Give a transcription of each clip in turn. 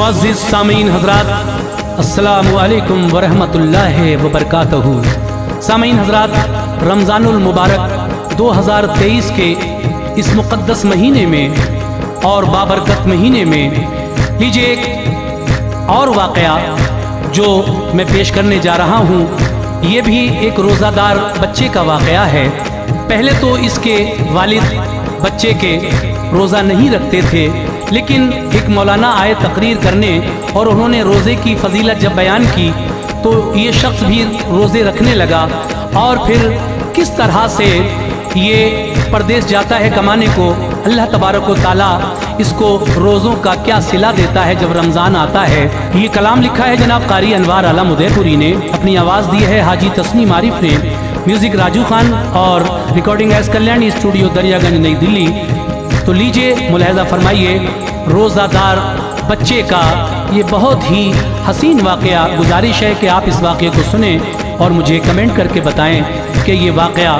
मुअज़्ज़िज़ सामीन हज़रात, अस्सलामु अलैकुम वरहमतुल्लाहि वबरकातुहू। सामीन हज़रात, रमज़ानुल मुबारक 2023 के इस मुक़द्दस महीने में और बाबरकत महीने में लीजिए एक और वाक़या जो मैं पेश करने जा रहा हूँ। ये भी एक रोज़ादार बच्चे का वाक़या है। पहले तो इसके वालिद बच्चे के रोज़ा नहीं रखते थे, लेकिन एक मौलाना आए तकरीर करने और उन्होंने रोज़े की फ़जीलत जब बयान की तो ये शख्स भी रोज़े रखने लगा। और फिर किस तरह से ये परदेश जाता है कमाने को, अल्लाह तबारक व तआला इसको रोज़ों का क्या सिला देता है जब रमज़ान आता है। ये कलाम लिखा है जनाब कारी अनवार आलम उदयपुरी ने, अपनी आवाज़ दी है हाजी तस्नीम आरिफ ने, म्यूज़िक राजू खान और recording S Kalyani studio Daryaganj नई दिल्ली। तो लीजिए मुलाहिज़ा फरमाइए रोज़ादार बच्चे का ये बहुत ही हसीन वाक़या। गुजारिश है कि आप इस वाक़े को सुने और मुझे कमेंट करके बताएं कि ये वाक़या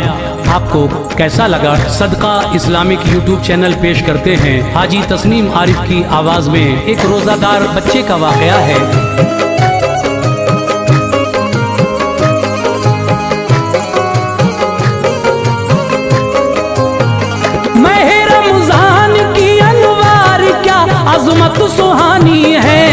आपको कैसा लगा। सदका इस्लामिक यूट्यूब चैनल पेश करते हैं हाजी तस्नीम आरिफ की आवाज़ में एक रोज़ादार बच्चे का वाक़या है। अज़मत सुहानी है,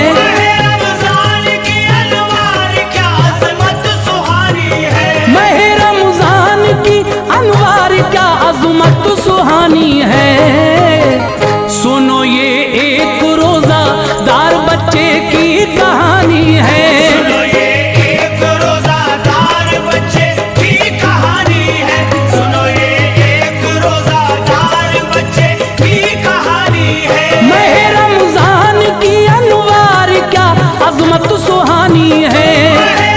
रमज़ान की अनवार क्या अज़मत सुहानी है, महे रमज़ान की अनवार क्या अज़मत सुहानी है। सुनो ये एक रोज़ादार बच्चे की कहानी है, सुनो ये एक रोज़ादार बच्चे की कहानी है, सुनो ये एक रोज़ादार बच्चे की कहानी है। अज़मत सुहानी है,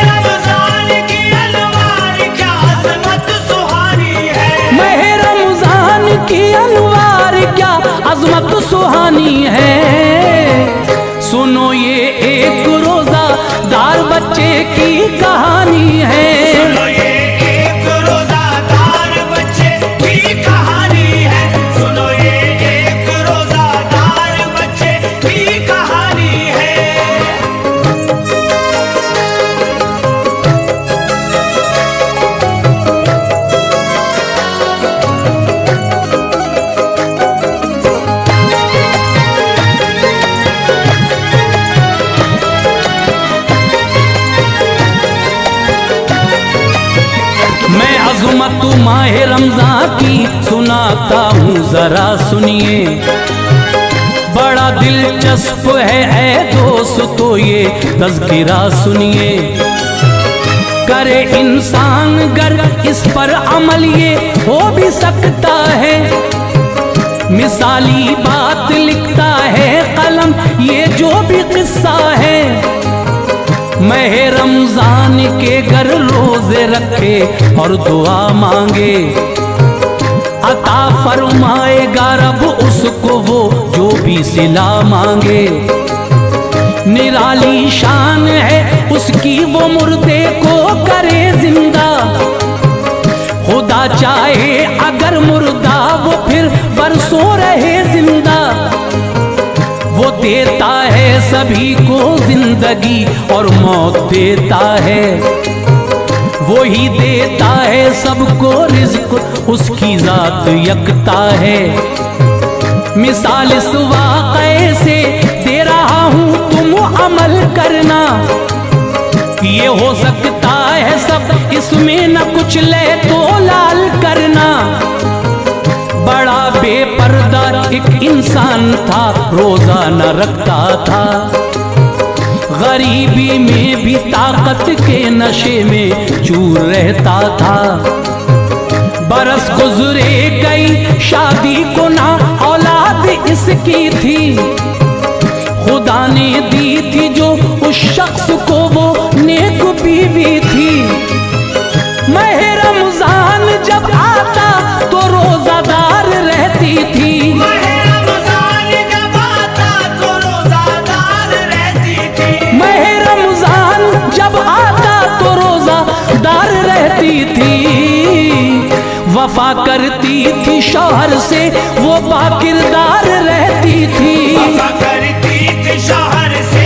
रमज़ान की अनवार क्या अज़मत सुहानी है, महे रमज़ान की अनवार क्या अज़मत सुहानी है। सुनो ये एक रोज़ादार बच्चे की कहानी है, सुनो ये एक रोज़ादार बच्चे की कहानी है, सुनो ये एक रोज़ादार बच्चे की कहानी है। अज़मत माह रमज़ान की सुनाता हूँ ज़रा सुनिए, बड़ा दिलचस्प है ऐ दोस्तों ये तज़किरा सुनिए। करे इंसान गर इस पर अमल ये हो भी सकता है, मिसाली बात लिखता है कलम ये जो भी किस्सा है। महे रमज़ान के घर रोज़े रखे और दुआ मांगे, अता फरमाएगा रब उसको वो जो भी सिला मांगे। निराली शान है उसकी वो मुर्दे को करे जिंदा, खुदा चाहे अगर मुर्दा वो फिर बरसों रहे जिंदा। वो देता है सभी को जिंदगी और मौत देता है, वो ही देता है सबको रिज़्क़ उसकी ज़ात यकता है। मिसाल इस वाक़े से दे रहा हूँ तुम अमल करना, ये हो सकता है सब इसमें न कुछ ले तो लाल करना। बड़ा बेपर्दा एक इंसान था रोज़ा न रखता था, गरीबी में भी ताकत के नशे में चूर रहता था। बरस गुजरे गई शादी को ना औलाद इसकी थी, खुदा ने दी थी जो उस शख्स को वो नेक बीवी थी। महे रमज़ान जब आता तो रोज़ादार रहती थी, महे रमज़ान जब आता तो रोज़ादार रहती थी, महे रमज़ान जब आता तो रोज़ादार रहती थी। वफा करती थी शौहर से वो बाकिरदार रहती थी, वफा करती थी शौहर से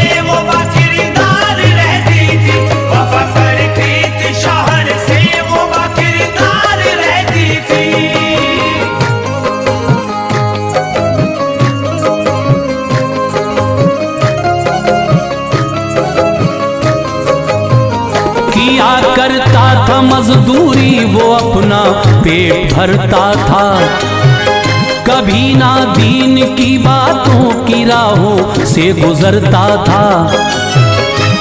किया करता था मजदूरी, वो अपना पेट भरता था। कभी ना दीन की बातों की राहों से गुजरता था।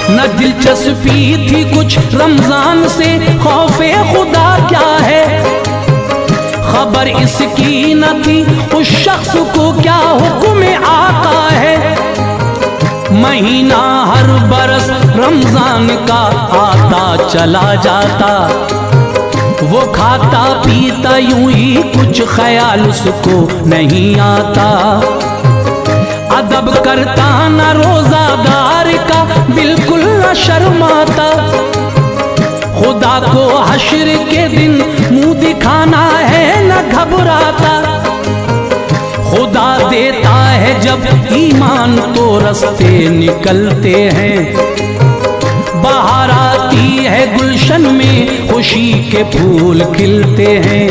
न दिलचस्पी थी कुछ रमजान से, खौफे खुदा क्या है खबर इसकी न थी उस शख्स को क्या हुक्म आका है। महीना हर बरस रमजान का आता चला जाता, वो खाता पीता यूं ही कुछ ख्याल उसको नहीं आता। अदब करता न रोजादार का बिल्कुल न शर्माता, खुदा को हश्र के दिन मुंह दिखाना है न घबराता। खुदा देता है जब ईमान तो रास्ते निकलते हैं, बाहर आती है गुलशन में खुशी के फूल खिलते हैं।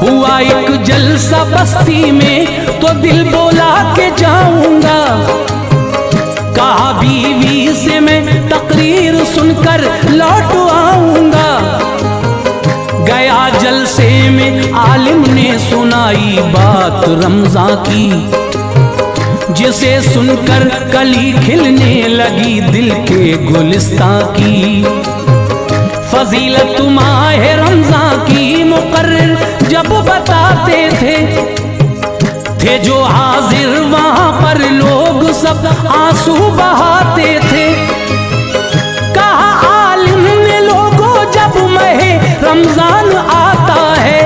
हुआ एक जलसा बस्ती में तो दिल बोला के जाऊंगा, कहा बीवी से मैं तकरीर सुनकर लौट आऊंगा। गया जलसे में आलिम ने सुनाई बात रमजान की, जिसे सुनकर कली खिलने लगी दिल के गुलिस्तां की। फजीलत माह रमजान की मुकर्रर जब बताते थे जो हाजिर वहां पर लोग सब आंसू बहाते थे। कहा आलिम ने लोगों जब माह रमजान आता है,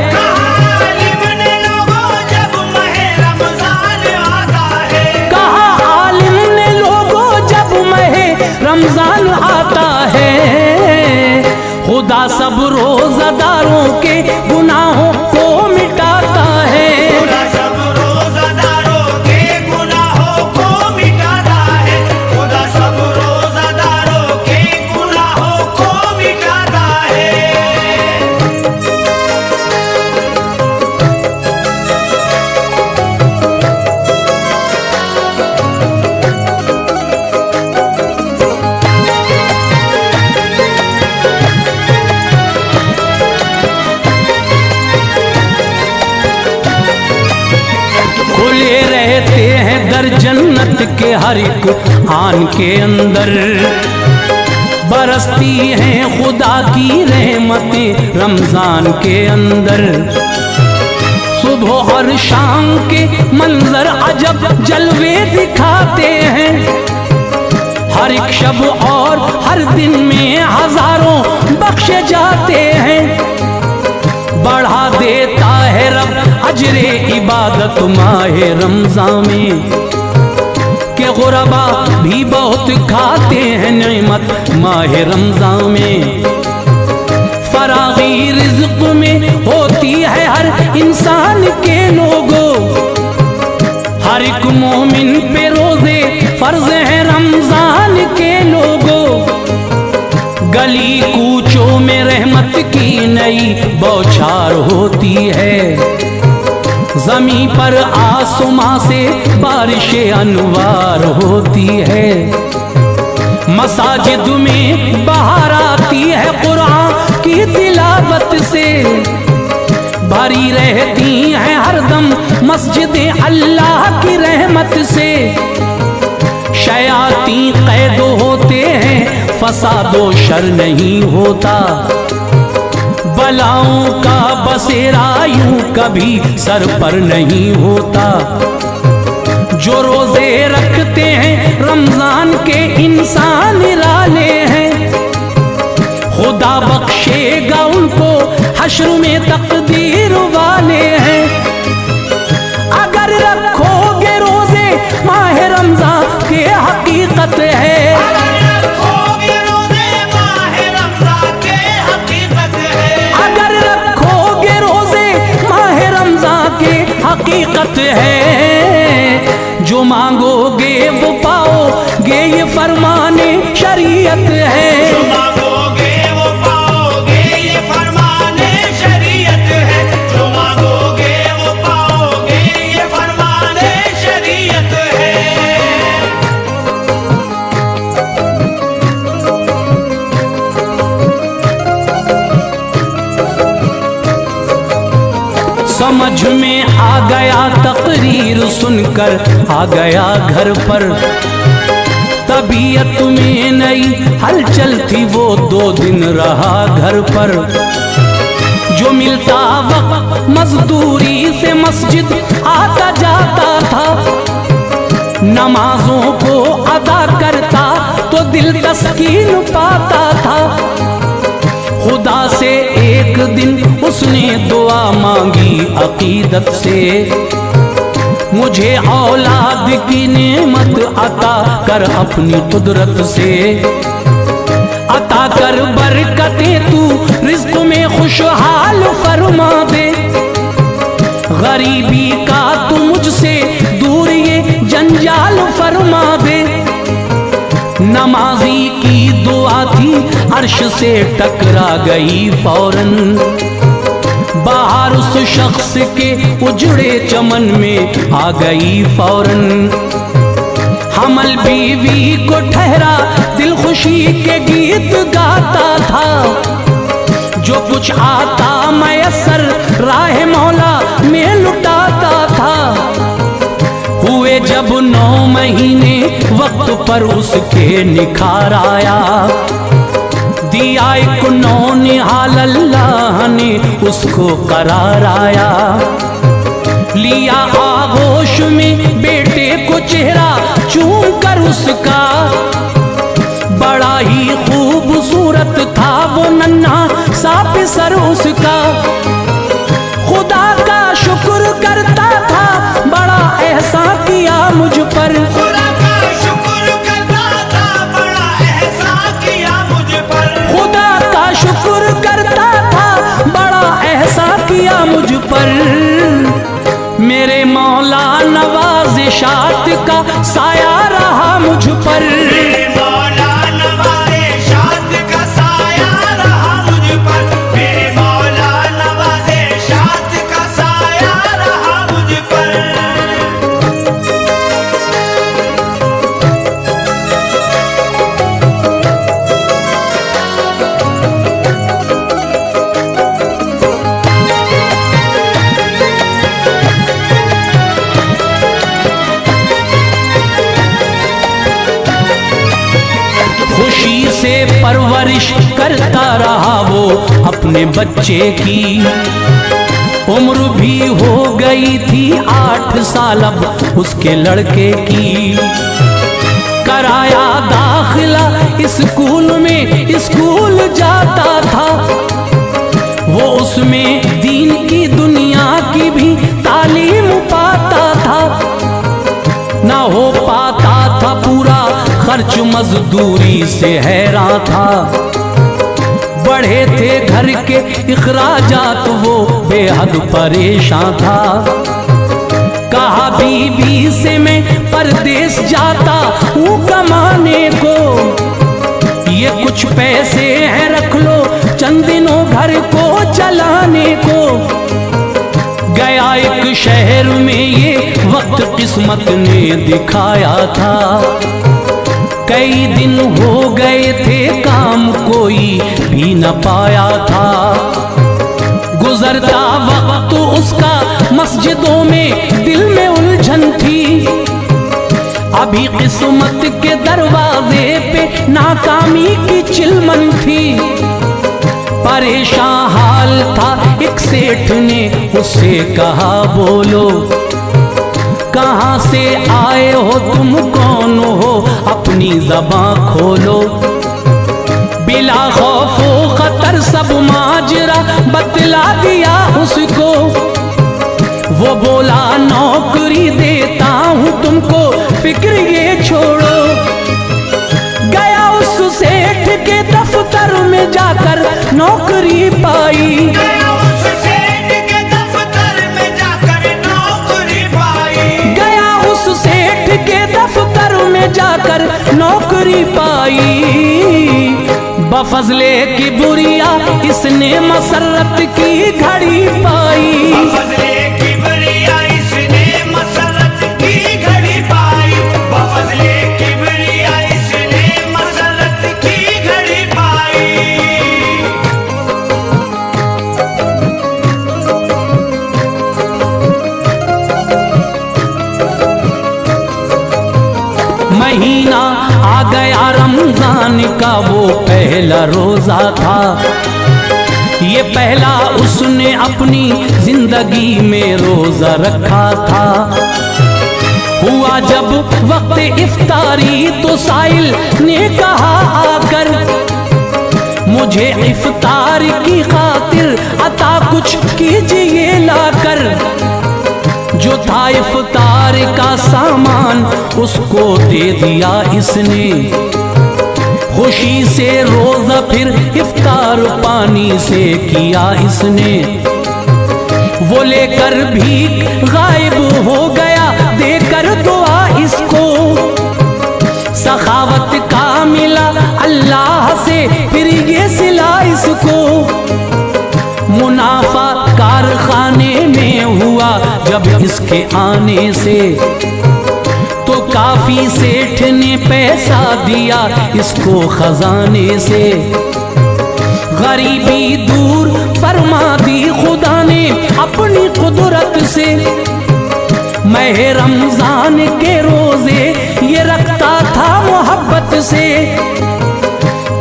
रमजान आता है, खुदा सब रोजादारों के गुनाहों को मिटाता है। खुदा सब रोजादारों के गुनाहों को मिटाता है। खुदा सब रोजादारों के गुनाहों को मिटाता है। खुले रहते हैं दर जन्नत के हर एक आन के अंदर, बरसती हैं खुदा की रहमतें रमजान के अंदर। सुबह और शाम के मंजर अजब जलवे दिखाते हैं, हर एक शब और हर दिन में हजारों बख्शे जाते हैं। बढ़ा देता है रब अजरे इबादत माहे रमजान में, के गुरबा भी बहुत खाते हैं नेमत माहे रमजान में। फरागी रिज़्क़ में होती है हर इंसान के लोगों, हर एक मोमिन पे रोजे फर्ज है रमजान के लोगों। गली कूचों में रहमत की नई बौछार होती है, ज़मीं पर आसमां से बारिशें अनवार होती है। मसाजिद में बहार आती है कुरान की तिलावत से, भरी रहती हैं हरदम मस्जिदें अल्लाह की रहमत से। शयाती कैद होते हैं, फसादो शर नहीं होता, बलाओं का बसेरा यूं कभी सर पर नहीं होता। जो रोजे रखते हैं रमजान के इंसान निराले हैं, खुदा बख्शेगा उनको हश्र में तकदीर वाले हैं। अगर रखोगे रोजे माह रमजान के हकीकत है, हकीकत है। जो मांगोगे वो पाओगे, ये फरमाने शरीयत है। जो मांगोगे वो पाओगे, ये फरमाने शरीयत है। जो मांगोगे वो पाओगे, ये फरमाने शरीयत है। समझ में आ गया तकरीर सुनकर आ गया घर पर। तबीयत में नई हलचल थी, वो 2 दिन रहा घर पर। जो मिलता वक्त मजदूरी से मस्जिद आता जाता था, नमाजों को अदा करता तो दिल तस्कीन पाता था। खुदा से एक दिन उसने दुआ मांगी अकीदत से, मुझे औलाद की नेमत अता कर अपनी कुदरत से। अता कर बरकतें तू रिज़्क़ में खुशहाल फरमा दे, गरीबी का तू मुझसे दूर ये जंजाल फरमा दे। नमाजी की दुआ थी अर्श से टकरा गई फौरन, बाहर उस शख्स के उजड़े चमन में आ गई फौरन। हमल बीवी को ठहरा दिल खुशी के गीत गाता था, जो कुछ आता मयसर राह मौला में लुटाता था। हुए जब 9 महीने वक्त पर उसके निखार आया, दिया एक नौनिहाल अल्लाह ने उसको करार आया। लिया आगोश में बेटे को चेहरा चूम कर उसका, बड़ा ही खूबसूरत था वो नन्हा सा पिसर उसका। खुदा का शुक्र करता था, बड़ा एहसान किया मुझ पर। खुदा का शुक्र करता था, बड़ा एहसान किया मुझ पर। खुदा का शुक्र करता था, बड़ा एहसान किया मुझ पर। मेरे मौला नवाज़िशात का साया रहा मुझ पर। मेरे मौला नवाज़िशात का साया रहा मुझ पर। मेरे मौला नवाज़िशात का साया रहा मुझ पर। खुशी से परवरिश करता रहा वो अपने बच्चे की, उम्र भी हो गई थी 8 साल अब उसके लड़के की। कराया दाखिला स्कूल में, स्कूल जाता था वो, उसमें दीन की दुनिया की भी तालीम पाता था। ना हो पाता था पूरा खर्च मजदूरी से हैरान था, बढ़े थे घर के इखराजात वो बेहद परेशान था। कहा बीवी से मैं परदेश जाता हूँ कमाने को, ये कुछ पैसे हैं रख लो चंद दिनों घर को चलाने को। गया एक शहर में ये वक्त किस्मत ने दिखाया था, कई दिन हो गए थे काम कोई भी न पाया था। गुजरता वक्त उसका मस्जिदों में दिल में उलझन थी, अभी किस्मत के दरवाजे पे नाकामी की चिलमन थी। परेशान हाल था, एक सेठ ने उससे कहा बोलो कहाँ से आए हो तुम, कौन हो, अपनी ज़बान खोलो। बिला खौफो खतर सब माजरा बतला दिया उसको, वो बोला नौकरी देता हूँ तुमको, फिक्र ये छोड़ो। गया उस सेठ के दफ्तर में जाकर नौकरी पाई, गया उस सेठ के दफ्तर में जाकर नौकरी पाई। गया उस सेठ के दफ्तर में जाकर नौकरी पाई। बफजले की बुरिया इसने मसरत की घड़ी पाई, बफजले की बुरिया इसने मसरत की घड़ी पाई। बफजले की बुरिया इसने मसरत की घड़ी पाई। पहला रोजा था, ये पहला उसने अपनी जिंदगी में रोजा रखा था। हुआ जब वक्त इफ्तारी तो साइल ने कहा आकर, मुझे इफ्तार की खातिर अता कुछ कीजिए लाकर। जो था इफ्तार का सामान उसको दे दिया इसने, खुशी से रोजा फिर इफ्तार पानी से किया इसने। वो लेकर भी गायब हो गया देकर दुआ इसको, सखावत का मिला अल्लाह से फिर ये सिला इसको। मुनाफा कारखाने में हुआ जब इसके आने से, तो काफी सेठ ने पैसा दिया इसको खजाने से। गरीबी दूर फरमा दी खुदा ने अपनी कुदरत से। मह रमजान के रोजे ये रखता था मोहब्बत से।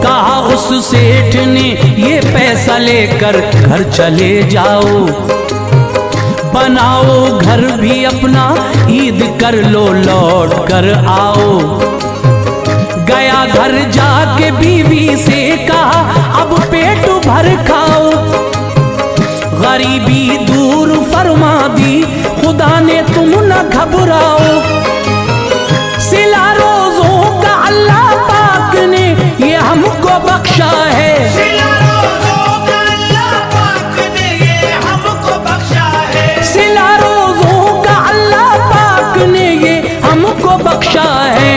कहा उस सेठ ने ये पैसा लेकर घर चले जाओ, बनाओ घर भी अपना, ईद कर लो लौट कर आओ। गया घर जाके बीवी से कहा अब पेट भर खाओ। गरीबी दूर फरमा दी खुदा ने तुम न घबराओ। सिला रोजों का अल्लाह पाक ने ये हमको बख्शा है, सिला रोज़ों का अल्लाह पाक ने ये हमको बख्शा है। सिला रोजों का अल्लाह पाक ने ये हमको बख्शा है।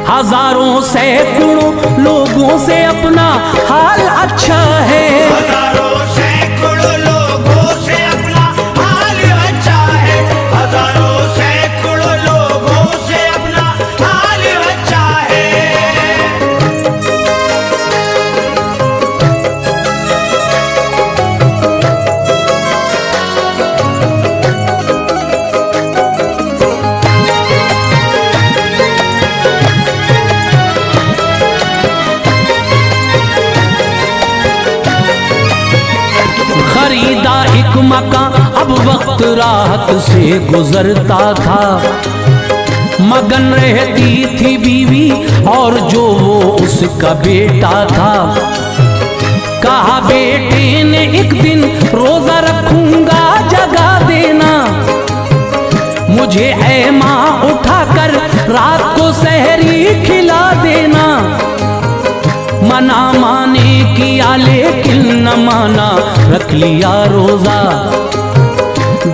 हजारों सैकड़ों लोगों से अपना हाल अच्छा है। हजारों सैकड़ों लोगों से अपना हाल अच्छा है। हजारों सैकड़ों लोगों से अपना हाल अच्छा है। खरीदा एक मकान अब वक्त राहत से गुजरता था। मगन रहती थी बीवी और जो वो उसका बेटा था। कहा बेटे ने एक दिन रोजा रखूंगा जगा देना, मुझे ऐ माँ उठाकर रात को सहरी खिला देना। मना माने किया लेकिन न माना, रख लिया रोजा।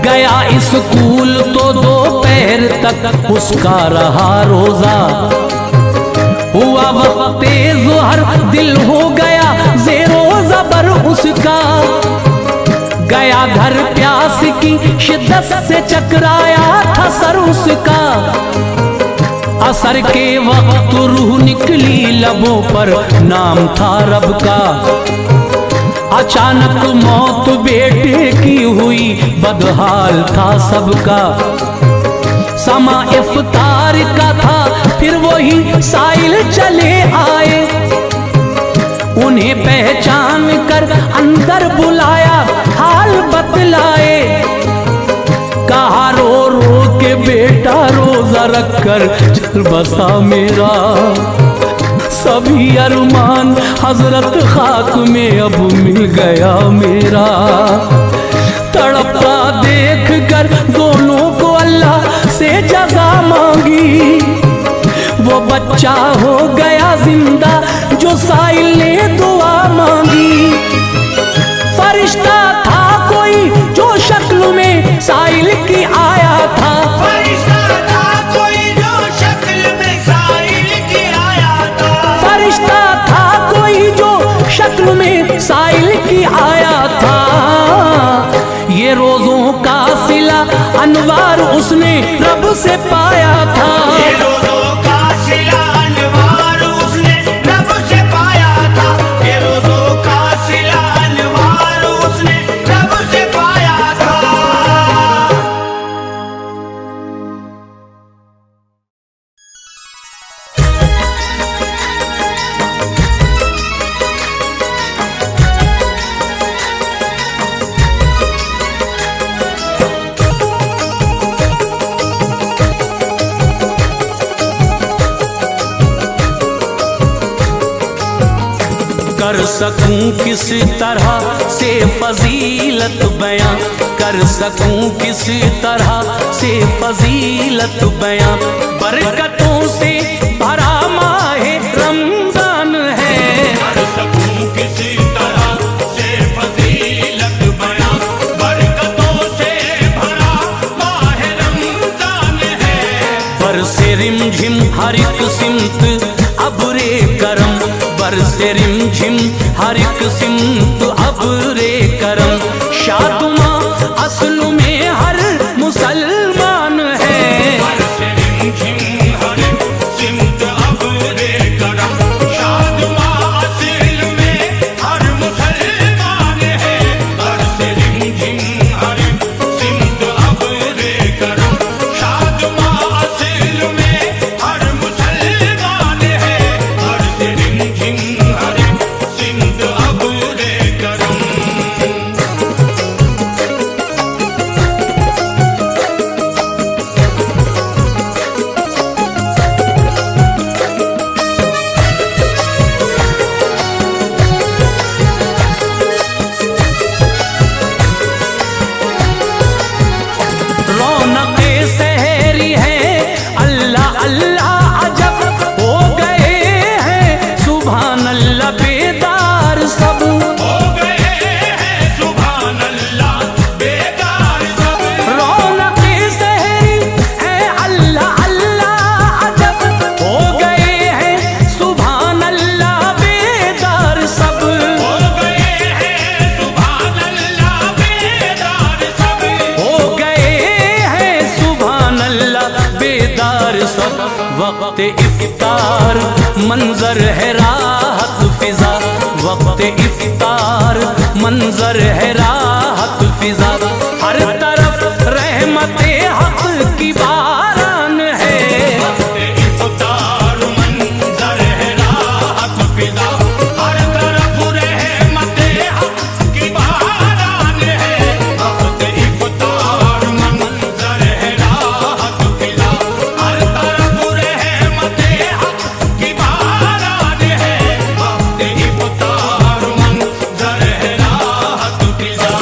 गया स्कूल तो दोपहर तक उसका रहा रोजा। हुआ वक्त ज़ोहर दिल हो गया ज़ेरो ज़बर उसका। गया घर प्यास की शिद्दत से चकराया था सर उसका। असर के वक्त रूह निकली लबों पर, नाम था रब का। अचानक मौत बेटे की हुई, बदहाल था सबका। समा इफ्तार का था फिर वही साइल चले आए। उन्हें पहचान कर अंदर बुलाया हाल बतलाए। कहा रो रो के बेटा रोजा रखकर चल बसा मेरा। सभी अरमान हजरत खाक में अब मिल गया मेरा। तड़पता देख कर दोनों को अल्लाह से जज़ा मांगी। वो बच्चा हो गया जिंदा जो साइल ने दुआ मांगी। फरिश्ता था कोई जो शक्ल में साइल की आया था। फरिश्ता था कोई जो शक्ल में साइल की आया था। फरिश्ता था कोई जो शक्ल में साइल की आया था। ये रोजों का सिला अनवार उसने रब से पाया था। ये रोज़ों का सिला अनवार उसने रब से पाया था। ये रोज़ों का सिला अनवार उसने रब से पाया था। कर सकूं किस तरह से फजीलत बयां, कर सकूं किस तरह से फजीलत बयां। बरकतों से भरा माहे रमजान है, कर सकूं किसी तरह से फजीलत बयां, बरकतों से भरा माह रमजान है। बरसे रिमझिम हर एक सिमत अबरे करम, बरसे रिमझिम हर एक सिमत अबरे करम। शादुमा असल में हर मुसलमान है, बरसे रिमझिम हर सिमत अबरे करम। शादुमा असल में हर मुसलमान है, बरसे रिमझिम हर सिमत अबरे करम। शादुमा असल में हर मुसलमान है, बरसे रिमझिम हर सिमत अबरे करम। रौनके सहरी है अल्लाह अल्लाह अजब, हो गए हैं सुभान अल्लाह बेदार सब। हो गए हैं सुभान अल्लाह बेदार सब। रौनके सहरी है अल्लाह अल्लाह अजब, हो गए हैं सुभान अल्लाह बेदार सब। हो गए हैं सुभान अल्लाह बेदार सब। हो गए हैं सुभान अल्लाह बेदार सब। वक्त इफ्तार मंजर है राहत फिजा, वक्त इफ्तार मंजर है राहत फिजा। हर तरफ रहमते हक की बारान है, इफ्तार मंजर है राहत फिजा। हर तरफ रहमते हक की बारान है, वक्त इफ्तार मंजर है राहत फिजा। हर तरफ रहमते हक की बारान है, वक्त इफ्तार मंजर है राहत फिजा।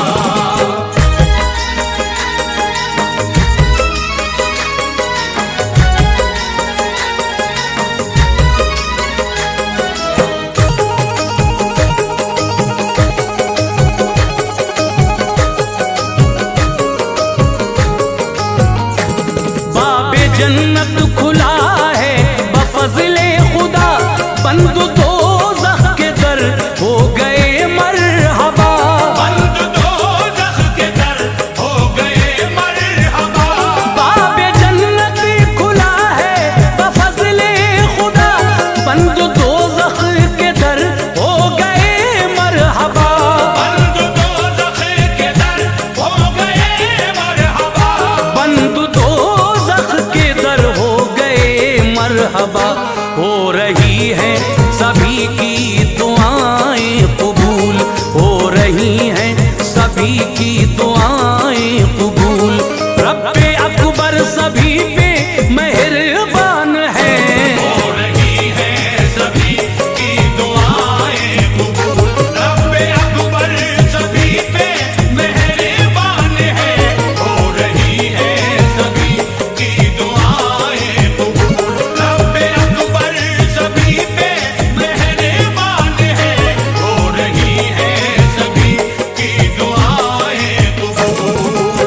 बाबे जन्नत खुला है बफज़ले खुदा, बंद दोज़ख के दर हो गए मरहबा। बंद दोज़ख के दर हो गए मरहबा। बाबे जन्नत खुला है बफज़ले खुदा, बंद दोज़ख के दर हो गए मरहबा। बंद दोज़ख के दर हो गए मरहबा। बंद दोज़ख के दर हो गए मरहबा। हो रही है सभी की दुआएं कबूल, हो रही हैं सभी की दुआएं कबूल। रब्बे अकबर सभी पे मेहरबान है, हो रही है सभी की दुआएं कबूल। रब्बे अकबर सभी पे मेहरबान है, हो रही है सभी की दुआएं कबूल। रब्बे अकबर सभी पे मेहरबान है, हो रही है सभी की दुआएं कबूल।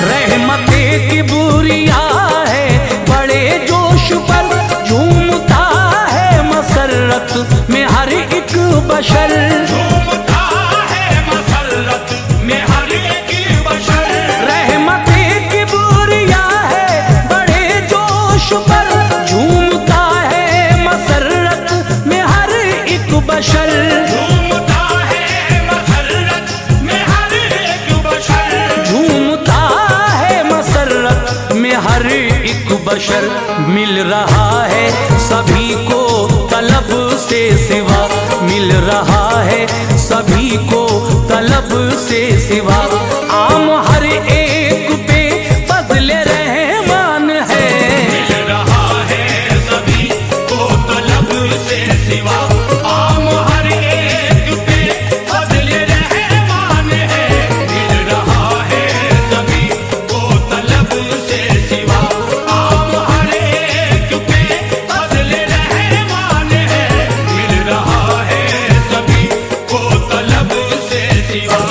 रहमते की बुरिया है बड़े जोश पर, झूमता है मसरत में हर एक बशर। झूमता है मसरत में हर एक बशर। रहमते की बुरिया है बड़े जोश पर, झूमता है मसरत में हर एक बशर। झूमता है मसरत में हर एक बशर। झूमता है मसरत में हर एक बशर। मिल रहा है सभी को से सिवा। आम हर एक पे फज़्ल रहमान है। मिल रहा है सभी को तलब से सिवा। आम हर एक पे फज़्ल रहमान है। मिल रहा है सभी को तलब से सिवा। आम हर एक पे फज़्ल रहमान है। मिल रहा है सभी को तलब से सिवा।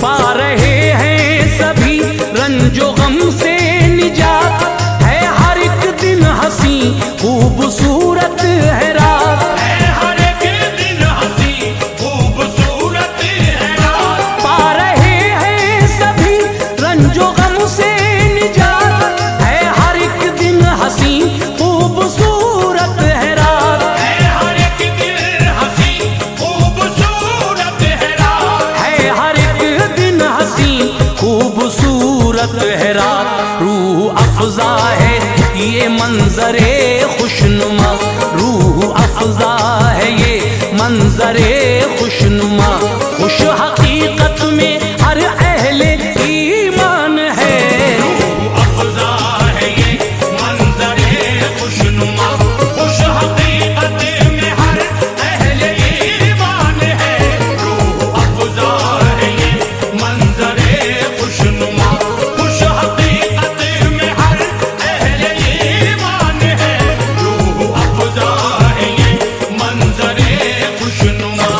पा रहे हैं सभी रंजो गम से निजात। है हर एक दिन हंसी खूबसूरत है रात। है हर एक दिन हंसी खूबसूरत है रात। पा रहे हैं सभी रंजो गम से निजात। है हर एक दिन हंसी खूबसूरत है रात। है हर एक दिन हंसी खूबसूरत है रात। है हर एक दिन हंसी खूबसूरत है रात। रूह अफजा है ये मंजरे खुशनुमा। रूह अफजा है ये मंजरे खुशनुमा। खुश हकीकत में हर अहले ईमान है। रूह अफ़ज़ा है ये मंज़रे खुशनुमा। खुश हकीकत में हर अहले ईमान है। रूह अफ़ज़ा है ये मंज़रे खुशनुमा। खुश हकीकत में हर अहले ईमान है। रूह अफ़ज़ा है ये मंज़रे खुशनुमा।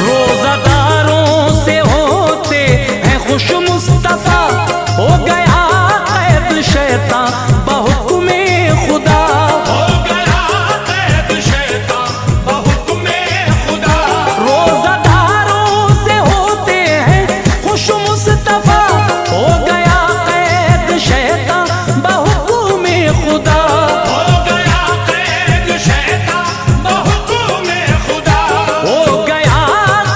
रोज़ादारों से होते हैं खुश मुस्तफा। हो गया कैद शैतान बहुक्मे खुदा। हो गया कैद शैतान बहुक्मे खुदा। रोज़ादारों से होते हैं खुश मुस्तफा। हो गया कैद शैतान बहुक्मे खुदा। हो गया कैद शैतान बहुक्मे खुदा। हो गया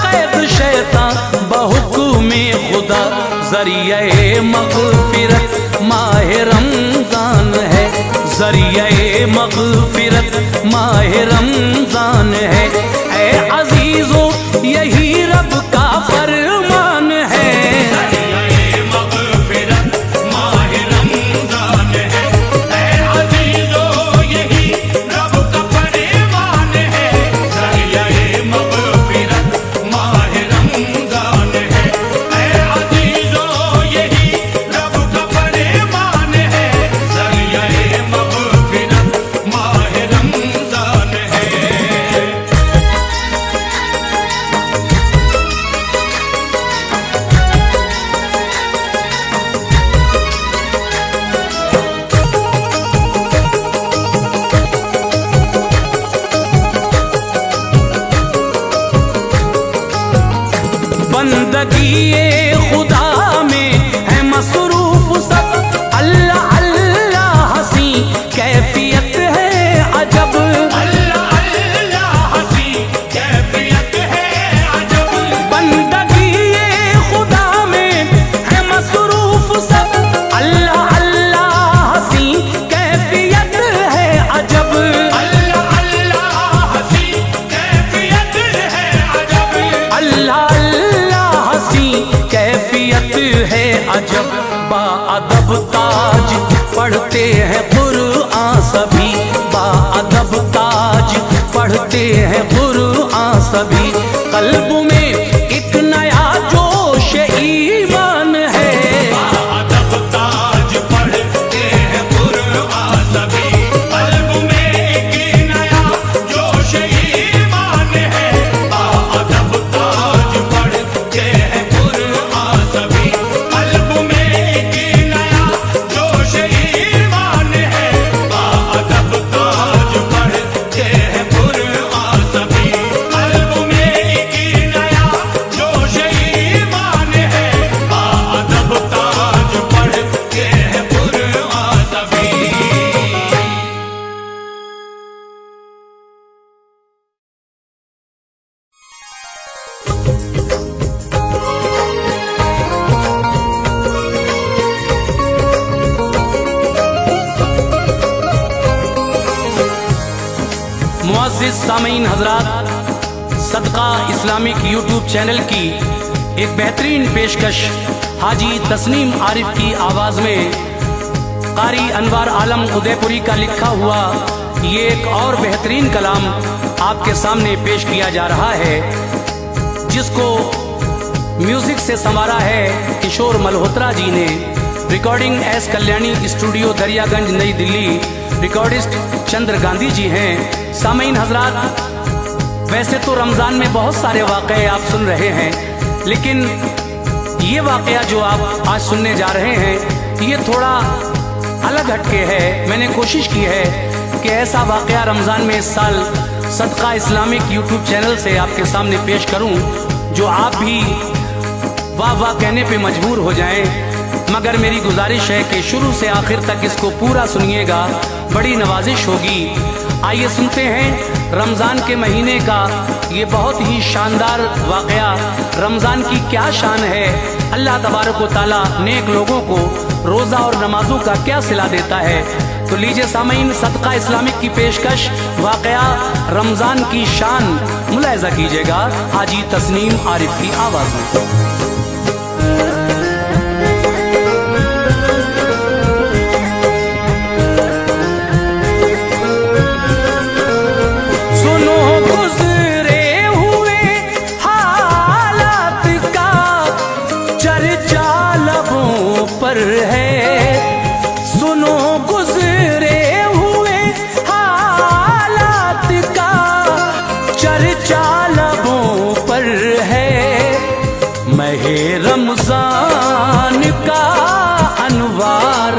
कैद शैतान बहुक्मे खुदा। ज़रिए मग़फ़िरत माह रमज़ान है। ज़रिए मग़फ़िरत माह रमज़ान है। ऐ अज़ीज़ों यही रब का फरमान है। ज़रिए मग़फ़िरत माह रमज़ान है। ऐ अज़ीज़ों यही रब का फरमान है। ज़रिए मग़फ़िरत माह रमज़ान है। ऐ अज़ीज़ों यही रब का फरमान है। ज़रिए मग़फ़िरत माह रमज़ान है। बंदगी ये खुदा में है मसरूफ सब। अल्लाह अल्लाह हंसी कैफियत है अजब। अल्लाह अल्लाह हंसी कैफियत है अजब। बंदगी ये खुदा में है मसरूफ सब। अल्लाह अल्लाह हंसी कैफियत है अजब। अल्लाह अल्लाह हंसी कैफियत है अजब। अल्लाह अल्लाह हंसी कैफियत है अजब। बाअदब ताज पढ़ते हैं कुरआन सभी। बाअदब ताज पढ़ते हैं कुरआन सभी। कल्ब में एक नया जोश ईमान है। बाअदब ताज पढ़ते हैं कुरआन सभी। कल्ब में एक नया जोश ईमान है। बाअदब ताज पढ़ते हैं कुरआन सभी। कल्ब में एक नया जोश ईमान है। बाअदब मोअज़्ज़िज़ सामीन हजरात, सदका इस्लामिक यूट्यूब चैनल की एक बेहतरीन पेशकश हाजी तस्नीम आरिफ की आवाज़ में कारी अनवार आलम उदयपुरी का लिखा हुआ ये एक और बेहतरीन कलाम आपके सामने पेश किया जा रहा है, जिसको म्यूजिक से संवारा है किशोर मल्होत्रा जी ने। Recording S Kalyani studio Daryaganj नई दिल्ली। रिकॉर्डिस्ट चंद्र गांधी जी हैं। सामीन हजरात, वैसे तो रमज़ान में बहुत सारे वाक़े आप सुन रहे हैं, लेकिन ये वाक़या जो आप आज सुनने जा रहे हैं ये थोड़ा अलग हटके है। मैंने कोशिश की है कि ऐसा वाक़या रमज़ान में इस साल सदका इस्लामिक यूट्यूब चैनल से आपके सामने पेश करूं जो आप भी वाह वाह कहने पे मजबूर हो जाएं। मगर मेरी गुजारिश है कि शुरू से आखिर तक इसको पूरा सुनिएगा, बड़ी नवाजिश होगी। आइए सुनते हैं रमज़ान के महीने का ये बहुत ही शानदार वाक़या। रमज़ान की क्या शान है, अल्लाह तबारक व तआला नेक लोगों को रोज़ा और नमाजों का क्या सिला देता है। तो लीजिए सामीन, सदका इस्लामिक की पेशकश वाक़या रमज़ान की शान मुलाहिज़ा कीजिएगा हाजी तस्नीम आरिफ की आवाज़ में। सुनो गुज़रे हुए हालात का चर्चा लबों पर है। महे रमज़ान का अनवार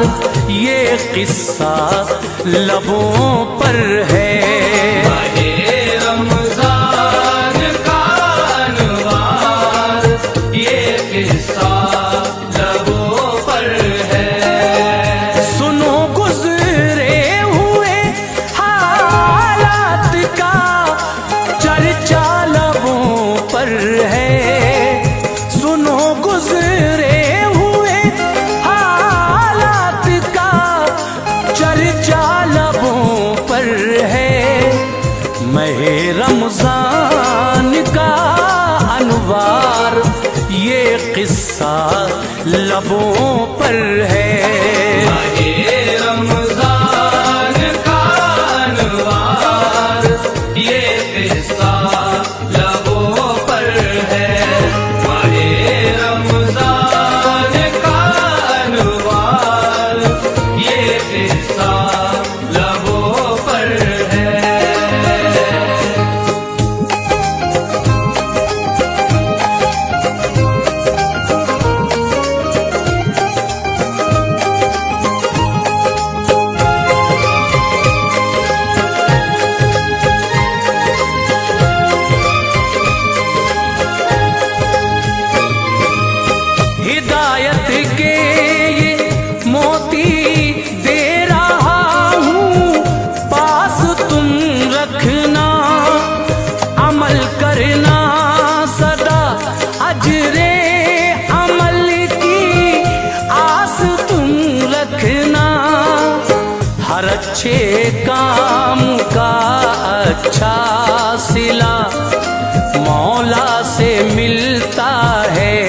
ये किस्सा लबों पर है। महे रमज़ान का अनवार ये किस्सा रमज़ान का अनवार ये किस्सा लबों पर है। महे रमज़ान का अनवार ये किस्सा लबों पर है। महे रमज़ान का अनवार ये किस्सा लबों पर है। हिदायत के ये मोती दे रहा हूँ, पास तुम रखना, अमल करना सदा अजरे अमल की आस तुम रखना। हर अच्छे काम का अच्छा सिला मौला से मिलता है।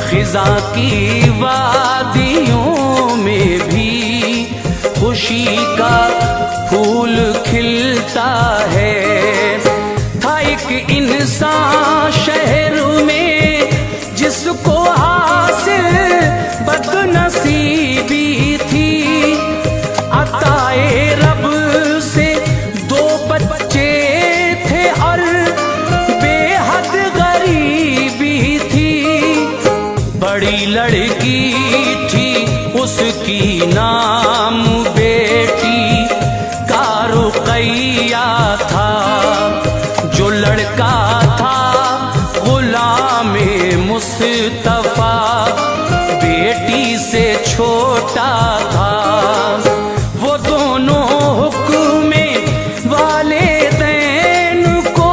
खिज़ा की वादियों में भी खुशी का फूल खिलता है। था एक इंसान शहर में जिसको हासिल बदनसीबी थी, अताए रब से 2 बच्चे थे और बेहद गरीबी थी। बड़ी लड़की थी उसकी नाम बेटी का रुक़ैया था। जो लड़का था गुलामे मुस्तफ़ा, बेटी से छोटा था। वो दोनों हुक्मे वालिदैन को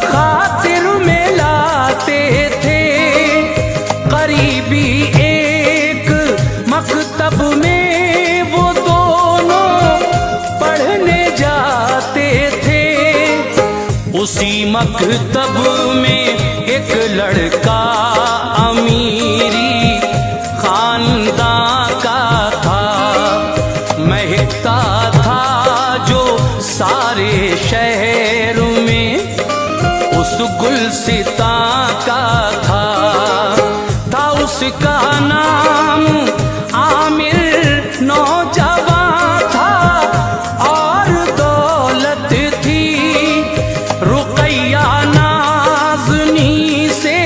खातिर में लाते थे। करीबी एक मकतब में वो दोनों पढ़ने जाते थे। मकतब में एक लड़का अमीरी खानदां का था, महकता था जो सारे शहर में उस गुलसितां का था उसका नाम आमिर नौजवान था और दौलत थी रुकैया नाज़नी से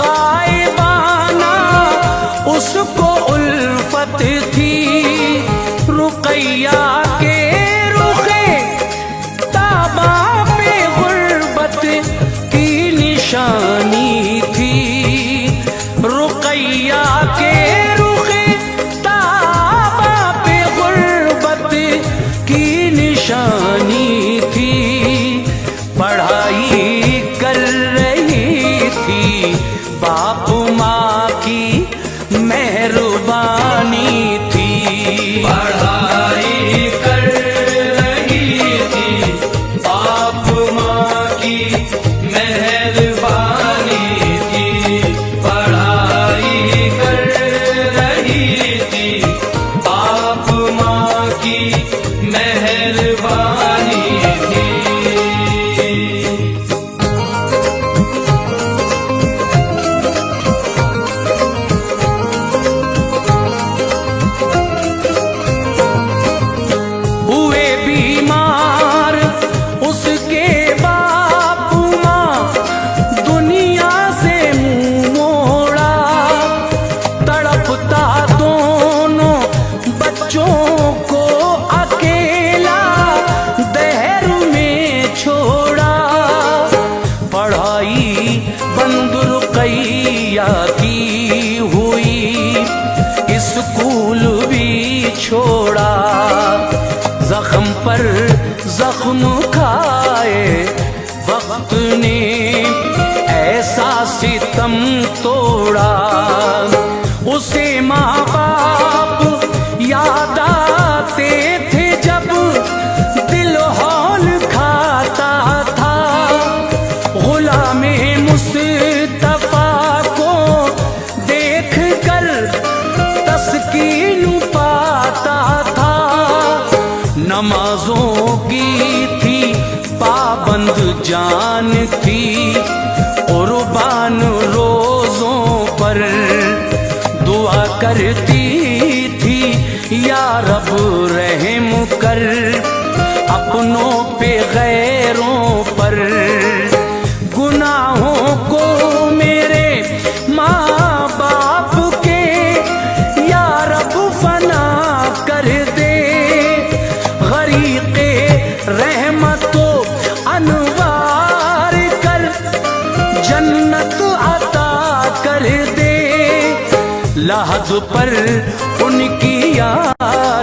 गायबाना उसको उल्फत थी रुकैया के रुखे ताबा पे गुर्बत की निशानी थी रुकैया के रुखे ताबा पे गुर्बत की निशानी थी पढ़ाई कर रही थी बाप माँ की मेहरबानी थी पढ़ाई कर रही थी बाप माँ की मेहरबानी थी पढ़ाई कर रही थी बाप माँ की मेहरबानी थी। हुए बीमार उसके बाप माँ दुनिया से मुंह मोड़ा तड़पता दोनों बच्चों को अकेला दहर में छोड़ा पढ़ाई बंद रुकैया की हुई स्कूल भी छोड़ा जख्म पर जख्म खाए वक्त ने ऐसा सितम तोड़ा उसे माँ बाप याद आते थे जब दिल हौल खाता था गुलामे मुस्तफा को देख कर तस्कीन पाता था नमाजों की थी पाबंद जान थी कुर्बान रोजों पर दुआ करती थी या रब रहम कर अपनों पे गैरों पर गुनाहों को मेरे माँ बाप के या रब फना कर दे गरीक़े रहमतो अनवार कर जन्नत अता कर दे लहद पर उनकी या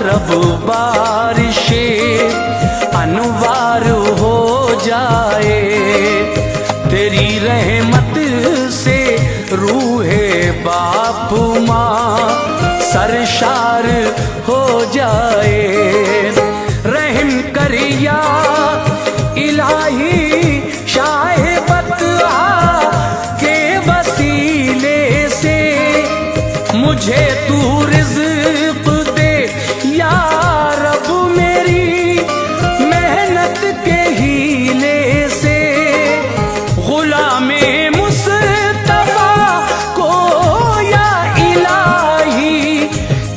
रब बारिशे अनवार हो जाए तेरी रहमत से रूहे बाप माँ सरशार हो जाए रहम कर या इलाही शाहिबत के वसीले से मुझे तू रिज़्क़ दे या रब मेरी मेहनत के हीले से गुलामे मुस्तफा को या इलाही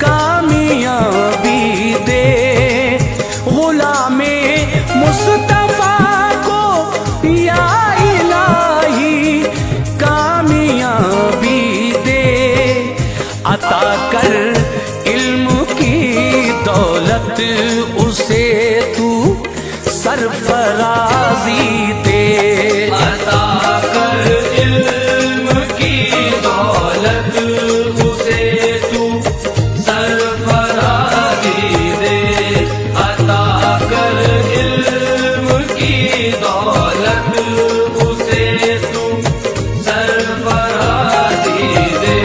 कामयाबी दे गुलामे मुस्तफा को या इलाही कामयाबी दे अता कर इल्म की दौलत उसे तू सरफराजी दे अता कर इल्म की दौलत उसे तू सरफराजी दे अता कर इल्म की दौलत उसे तू सरफराजी दे।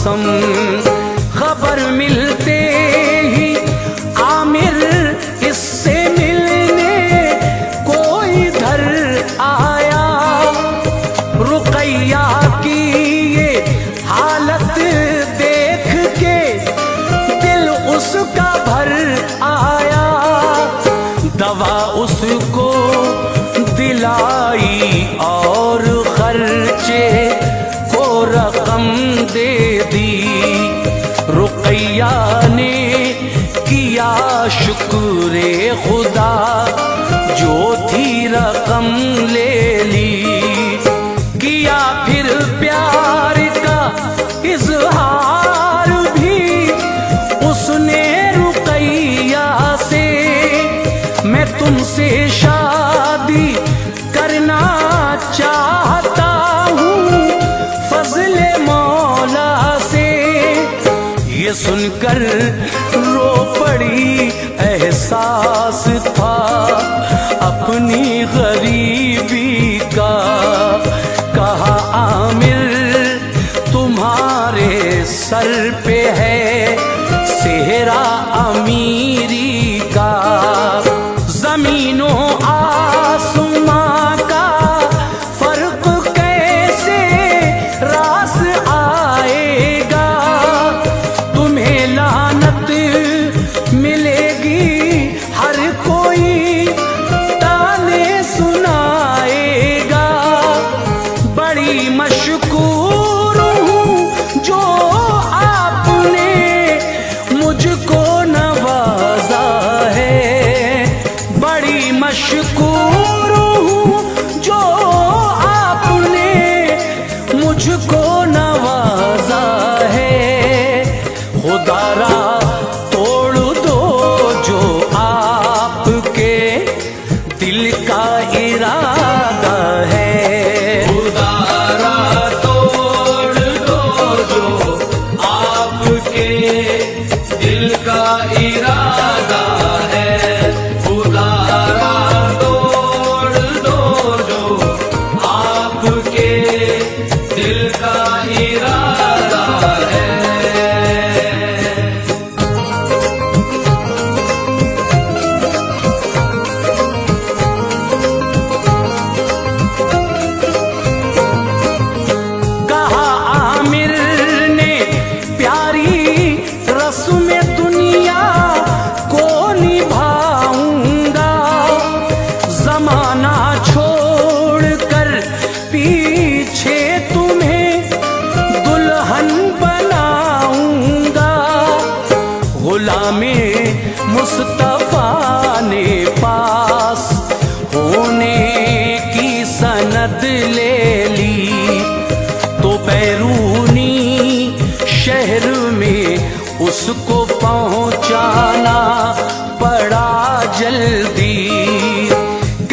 मौसम। खबर मिलते ही आमिर इससे मिलने कोई इधर आया। रुकैया की ये हालत देख के दिल उसका भर आया। दवा उसको दिलाई और खर्चे को रकम दे दी। रुकैया ने किया शुक्रे खुदा जो थी रकम ले ली। किया फिर प्यार का इजहार भी उसने रुकैया से। मैं तुमसे शादी करना चाहता हूँ फजले मौला से। ये सुनकर रो पड़ी, एहसास था अपनी गरीबी का। कहा आमिर तुम्हारे सर पे है सेहरा अमीरी का। जमीनों आसमां का फर्क कैसे रास आएगा। तुम्हें लानत मिलेगी, हर कोई ताने सुनाएगा। बड़ी मशकूर हूँ जो आपने मुझको नवाजा है। बड़ी मशकूर हूँ जो आपने मुझको नवाजा है। खुदारा तोड़ दो जो आपके दिल का इरादा है। खुदारा तोड़ दो जो आपके दिल का इरादा है। खुदारा तोड़ दो जो आपके दिल का इरादा है। कहा आमिर ने प्यारी रस्म दुनिया को निभाऊंगा। जमाना छोड़कर पीछे तुम्हें दुल्हन बनाऊंगा। गुलामे मुस्तफा ने पास होने की सनद ले ली। तो बैरूनी शहर में उसको पहुंचाना पड़ा जल्दी।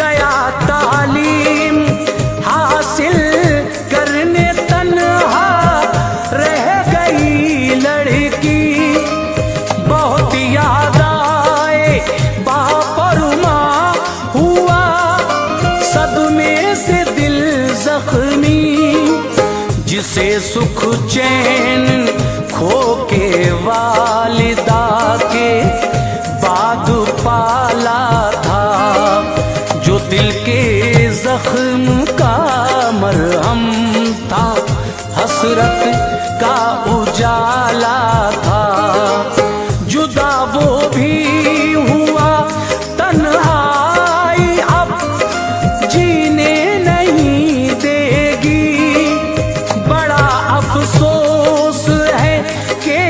गया तालीम हासिल करने तन्हा रह गई लड़की। बहुत याद आए बाप और माँ, हुआ सदमे से दिल जख्मी। जिसे सुख चैन खो के वालिदा के बाद पाला था। जो दिल के जख्म का मरहम था, हसरत का उजाला था। जुदा वो भी हुआ तन्हाई अब जीने नहीं देगी। बड़ा अफसोस है कि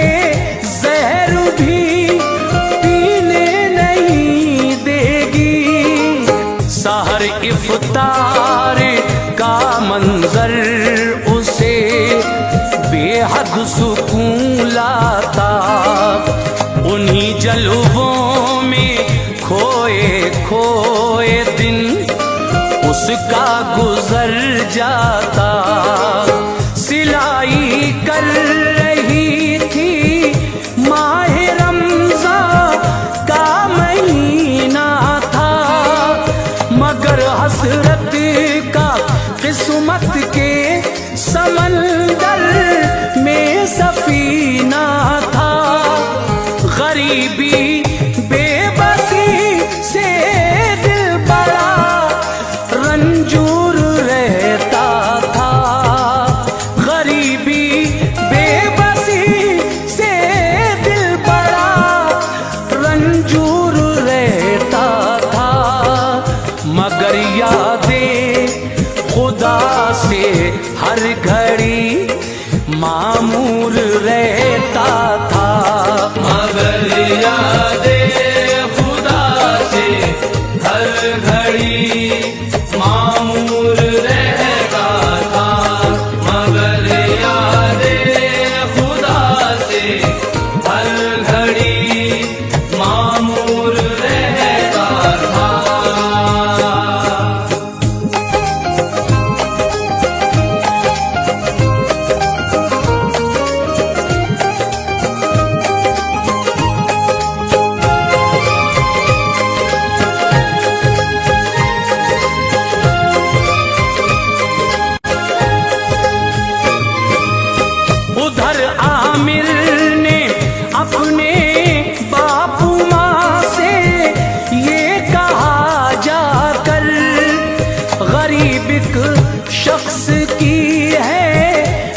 जहर भी पीने नहीं देगी। सहर इफ्तार का मंजर उसे बेहद सुकून लाता। उन्हीं जलवों में खोए खोए दिन उसका गुजर जाता। सिलाई कर रही थी माह रमज़ान का महीना था। मगर हसरत का किस्मत के समंदर में सफी मामूर रहता था। मगर यादे खुदा से हर घड़ी मामूर रहता था। मगर यादे खुदा से हर घड़ी मामूर रहता था। उधर आमिर ने अपने बापू माँ से ये कहा जाकर, गरीब एक शख्स की है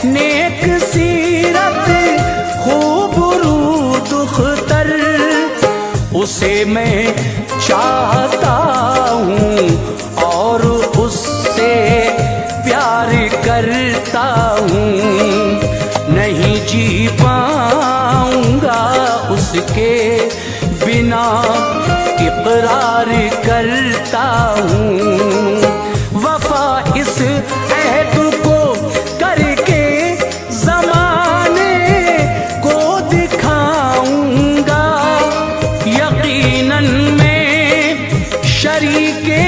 नेक सीरत खूब रूदुख्तर, उसे मैं चाहता हूँ और उससे प्यार करता हूँ। नहीं जी पाऊंगा उसके बिना, इकरार करता हूँ। वफा इस अहद को करके ज़माने को दिखाऊंगा, यकीनन मैं शरीके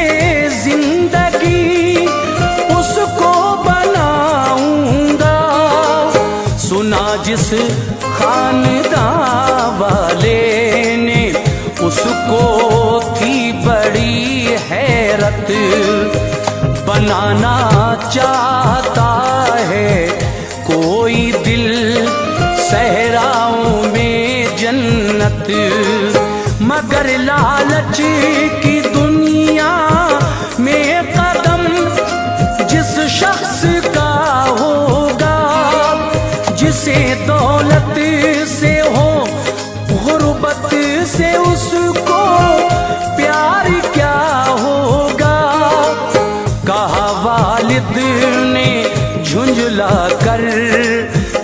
जिंदगी उसको बनाऊंगा। सुना जिस खानदान वाले ने उसको थी बड़ी हैरत, बनाना चाहता है कोई दिल सहराओं में जन्नत, मगर लालच की दुनिया में कदम जिस शख्स का होगा, जिसे दौलत से हो गुर्बत से उसको प्यार क्या होगा। कहा वालिद ने झुंझला कर,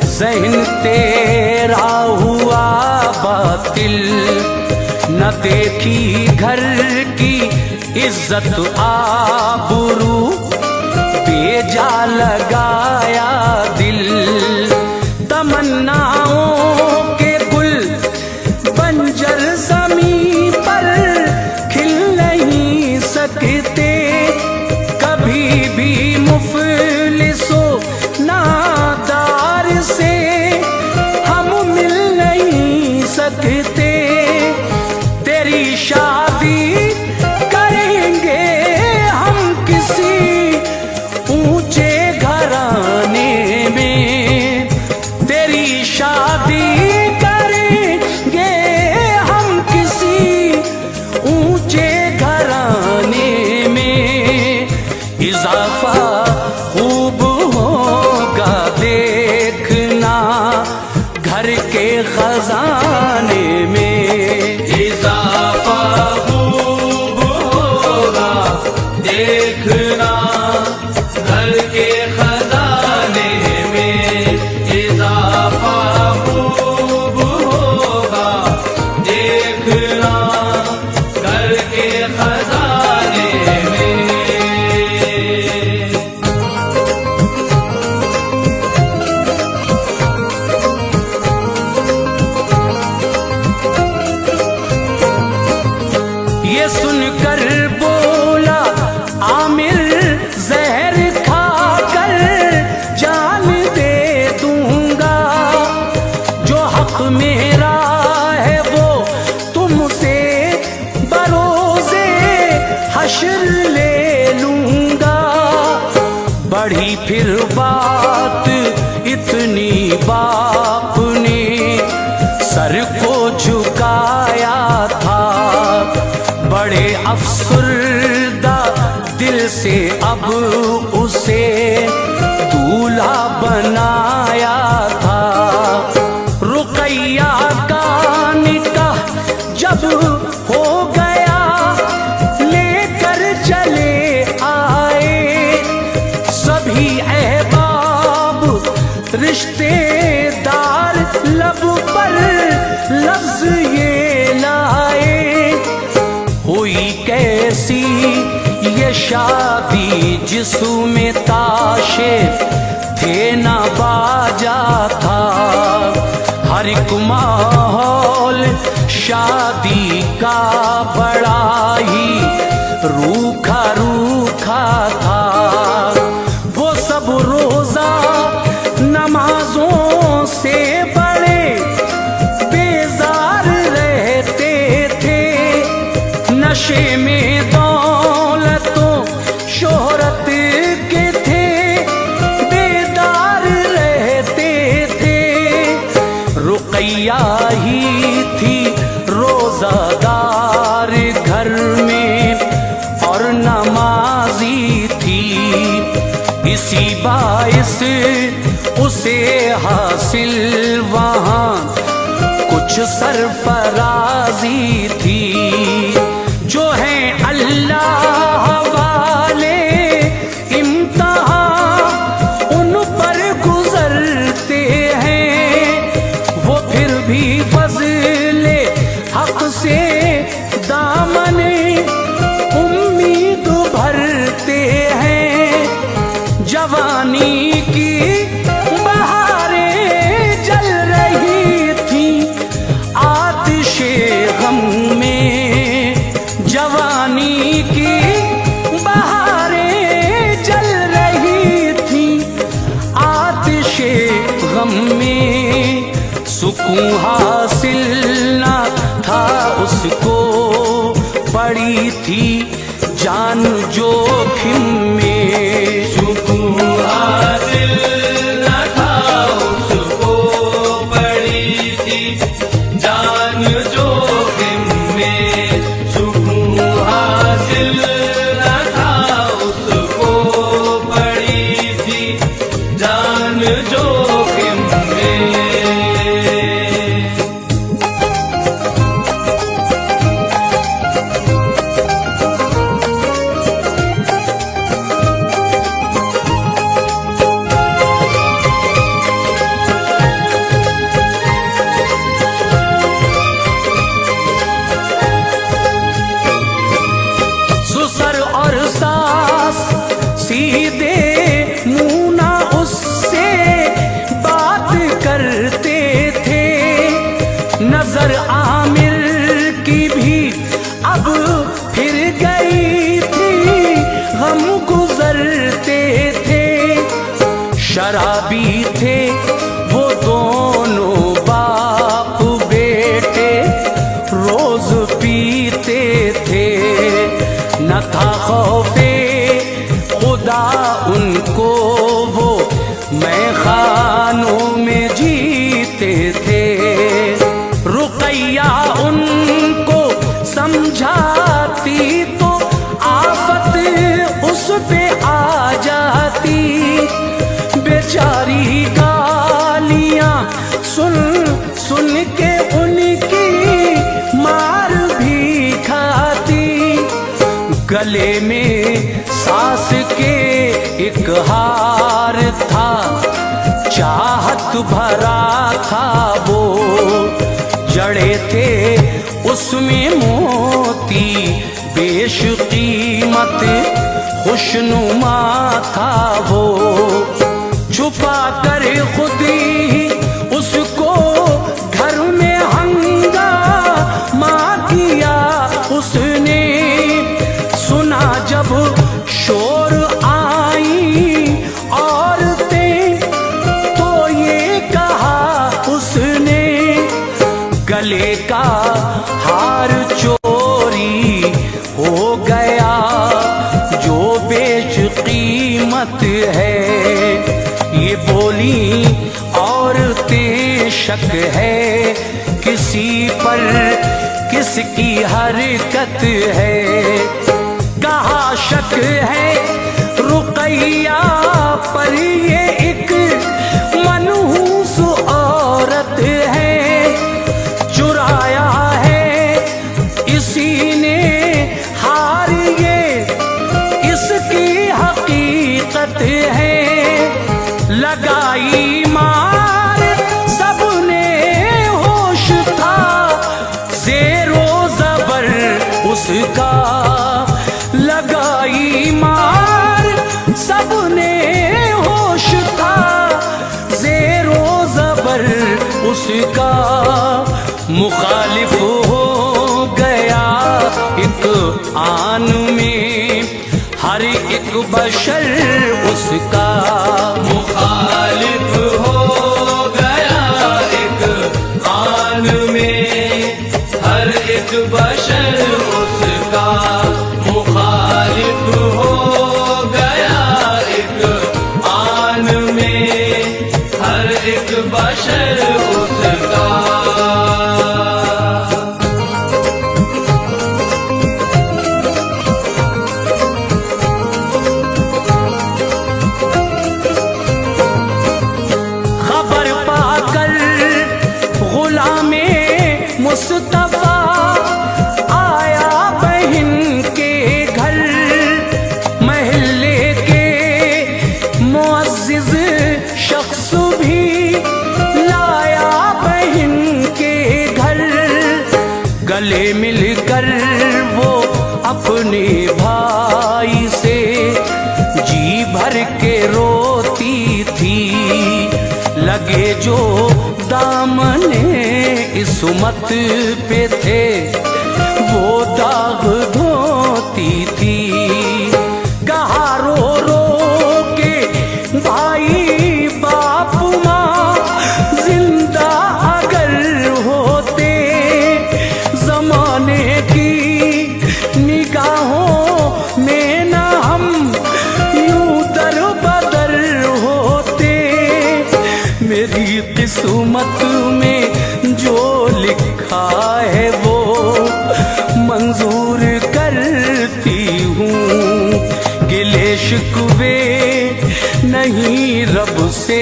ज़हन तेरा हुआ बातिल, न देखी घर की इज्जत आबरू, बेजा लगाया दिल। तमन्नाओं के गुल बंजर ज़मीं पर खिल नहीं सकते, कभी भी मुफलिसो नादार से हम मिल नहीं सकते। तेरी शादी करेंगे हम किसी ऊंचे घराने में, तेरी शादी करेंगे हम किसी ऊंचे घराने में। इजाफा खूब होगा देखना घर के खजाने में। इजाफा खूब होगा देखना घर के खजाने में। इजाफा खूब होगा देखना घर के खजाने में। ये सुनकर बोला आमिर, जहर खाकर जान दे दूंगा, जो हक मेरा है वो तुमसे बरोज़े हश्र ले लूंगा। बढ़ी फिर बात इतनी, बाप ने सर को झुकाया था, बड़े अफसरदा दिल से अब उसे दूल्हा बनाया था। रुकैया का निकाह जब हो गया लेकर चले आए, सभी अहबाब रिश्ते लब पर लफ्ज ये लाए, हुई कैसी ये शादी जिसमें ताशे थे ना बाजा था। हर एक माहौल शादी का बड़ा ही रूखा रूखा था। वो सब रोजा नमाजों से बड़े बेजार रहते थे, नशे में दौलतों शोहरत के थे बेदार रहते थे। रुकैया ही थी रोजादार घर में और नमाजी थी, इसी बाइस उसे हासिल वहाँ कुछ सरफराजी थी। जो है अल्लाह वाले इम्तिहान उन पर गुजरते हैं, वो फिर भी फज़ले हक से दामने उम्मीद भरते हैं। जवानी की बहारें जल रही थी आतिशे गम में, जवानी की बहारें जल रही थी आतिशे गम में। सुकून हासिल ना था उसको, पड़ी थी जान जोखिम में। सुकून हासिल न था उसको, पड़ी थी जान जोखिम में। सुकून हासिल न था उसको, पड़ी थी जान जोखिम में। सुसर और सास सीधे मुंह ना उससे बात करते थे, नजर आमिर की भी अब फिर गई थी, गम गुजरते थे। शराबी थे वो दोनों बाप बेटे, रोज पीते थे, न था खौफे खुदा उनको, वो मैं खानों में जीते थे। रुकैया उनको समझाती तो आफत उस पे आ जाती, बेचारी गालियां सुन सुन के उनकी मार भी खाती। गले में सास के एक हार था, चाहत भरा था वो, जड़े थे उसमें मोती बेशकीमत खुशनुमा था वो। छुपा कर खुद ही उसको घर में हंगामा किया उसने, सुना जब शोर आई औरतें तो ये कहा उसने, गले का हार चोरी हो गया जो बेशकीमत है। ये बोली औरतें शक है किसी पर किसकी हरकत है, कहा शक है रुकैया पर ये एक मनहूस औरत है, चुराया है इसी ने हार ये इसकी हकीकत है। लगाई मार सबने पर उसका मुखालिफ हो गया एक आन में हर एक बशर उसका मुखालिफ हो गया एक आन में हर एक बशर उसका मुखालिफ हो गया एक आन में हर एक बशर उसका। मुस्तफा आया बहन के घर महल्ले के मुअज़्ज़िज़ शख्स भी लाया बहन के घर गले मिलकर वो अपने भाई से जी भर के रोती थी लगे जो दामने इस्मत पे थे वो दाग धोती थी कहा रो रो के भाई बाप माँ जिंदा अगर होते जमाने की निगाहों में ना हम यूं दर बदर होते मेरी किस्मत में जो लिखा है वो मंजूर करती हूँ गिले शिकवे नहीं रब से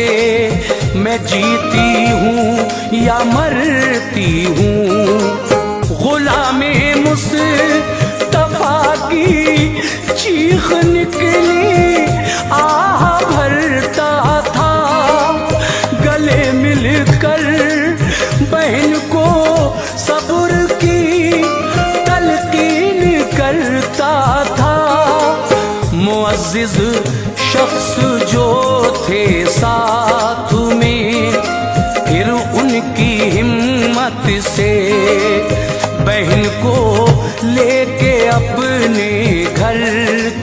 मैं जीती हूँ या मरती हूँ गुलामे मुस्तफा की चीख निकली आह भरता था गले मिलकर बहन को सब्र की तलकीन करता था मुअज़्ज़िज़ शख्स जो थे साथ में फिर उनकी हिम्मत से बहन को लेके अपने घर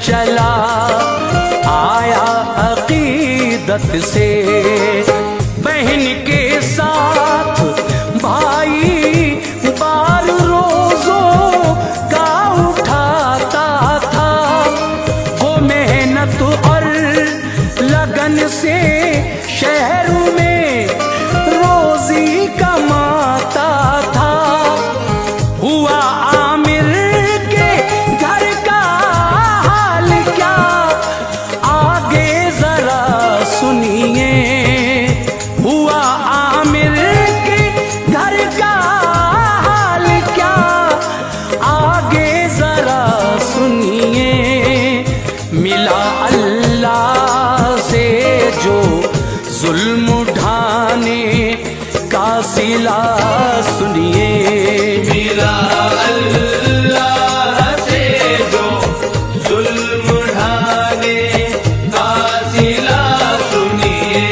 चला आया अकीदत से बहन के साथ भाई बार रोजों का उठाता था वो मेहनत और लगन से शहर में रोजी कमाता था हुआ आमिर के घर का हाल क्या आगे जरा सुनिए हुआ आमिर के घर का हाल क्या आगे जरा सुनिए मिला अल्लाह से जो जुल्म उठाने का सिला सुनिए मिला अल्लाह से जो जुल्म उठाने का सिला सुनिए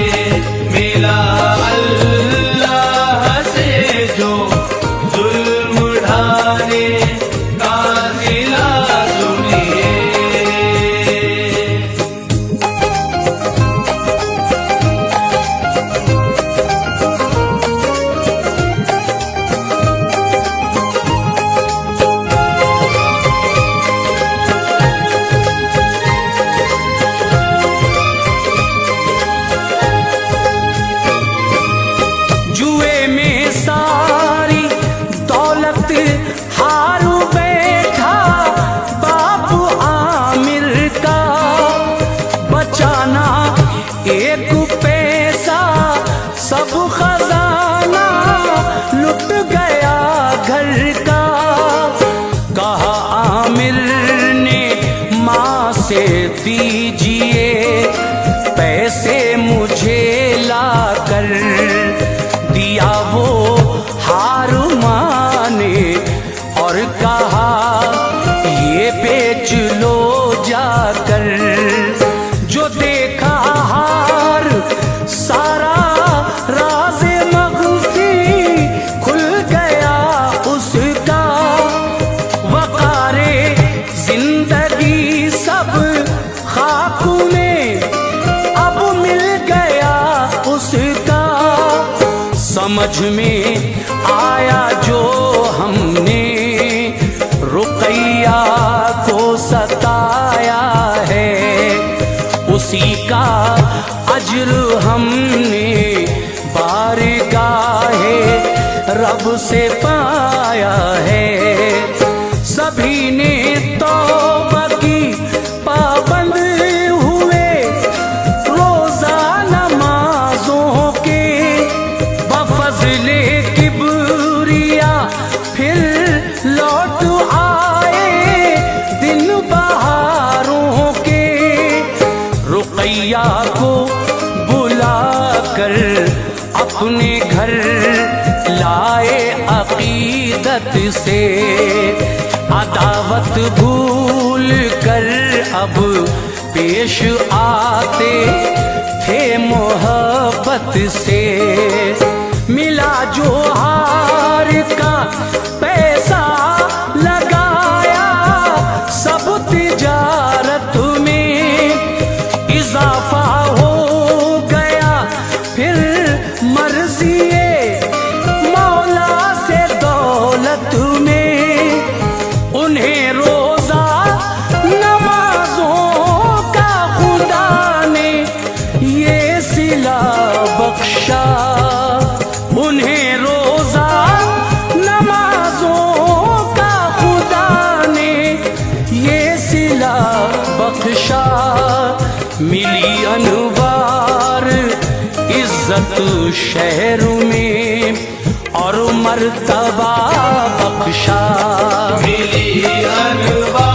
मिला अल्लाह से जो जुल्म उठाने का सिला सुनिए। जुए में सारी दौलत हारू बैठा बाप आमिर का बचाना एक पैसा सब खजाना लुट गया घर का कहा आमिर ने माँ से दीजिए पैसे मुझे लाकर दिया वो हार माने और कहा ये बेच लो जाकर जो देखा हार सारा राज़े समझ में आया जो हमने रुकैया को सताया है, उसी का अज्र हमने बारगाहे रब से पाया है। सभी ने तौबा की पाबंद हुए, रोजा नमाजों के बफज़ले किबरिया फिर लौट आए दिन बहारों के। रुकैया को बुला कर अपने घर लाए अकीदत से, अदावत भूल कर अब पेश आते थे मोहब्बत से। मिला जो हार का पैसा लगाया, सब तिजारत में इजाफा हो गया। फिर मर्ज़िए मौला से दौलत में उन्हें रोजा नमाजों का खुदा ने ये सिला बख्शा। उन्हें रोजा नमाजों का खुदा ने ये सिला बख्शा। मिली अनवार इज्जत शहर में और मर्तबा बख्शा। मिली अनवार